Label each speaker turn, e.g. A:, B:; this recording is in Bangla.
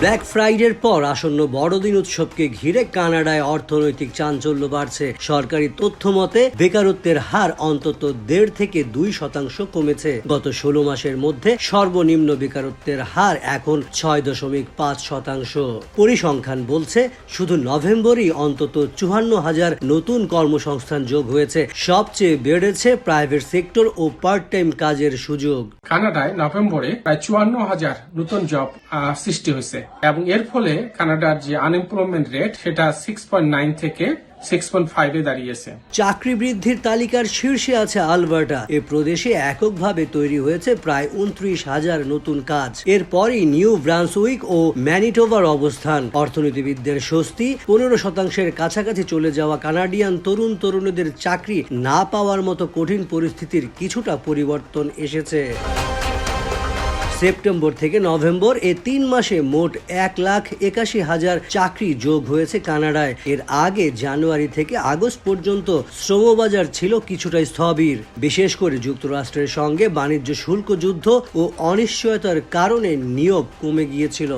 A: ব্ল্যাক ফ্রাইডের পর আসন্ন বড়দিন উৎসবকে ঘিরে কানাডায় অর্থনৈতিক চাঞ্চল্য বাড়ছে। সরকারি তথ্য মতে বেকারত্বের হার অন্তত 1.5 থেকে 2% কমেছে। গত 16 মাসের মধ্যে সর্বনিম্ন বেকারত্বের হার এখন 6.5%। পরিসংখ্যান বলছে শুধু নভেম্বরই অন্তত 54,000 নতুন কর্মসংস্থান যোগ হয়েছে। সবচেয়ে বেড়েছে প্রাইভেট সেক্টর ও পার্ট টাইম কাজের সুযোগ।
B: কানাডায় নভেম্বরে প্রায় 54,000 নতুন জব সৃষ্টি হয়েছে এবং এর ফলে কানাডার যে আনএমপ্লয়মেন্ট রেট সেটা 6.9 থেকে 6.5 দাঁড়িয়েছে।
A: চাকরি বৃদ্ধির তালিকার শীর্ষে আছে আলবার্টা। এ প্রদেশে এককভাবে তৈরি হয়েছে প্রায় 29,000 নতুন কাজ। এরপরই নিউ ব্রান্সউইক ও ম্যানিটোবার অবস্থান। অর্থনীতিবিদদের স্বস্তি, 15% কাছাকাছি চলে যাওয়া কানাডিয়ান তরুণীদের চাকরি না পাওয়ার মতো কঠিন পরিস্থিতির কিছুটা পরিবর্তন এসেছে। সেপ্টেম্বর থেকে নভেম্বর এ 3 মাসে মোট 1,81,000 চাকরি যোগ হয়েছে কানাডায়। এর আগে জানুয়ারি থেকে আগস্ট পর্যন্ত শ্রমবাজার ছিল কিছুটা স্থবির। বিশেষ করে যুক্তরাষ্ট্রের সঙ্গে বাণিজ্য শুল্ক যুদ্ধ ও অনিশ্চয়তার কারণে নিয়োগ কমে গিয়েছিল।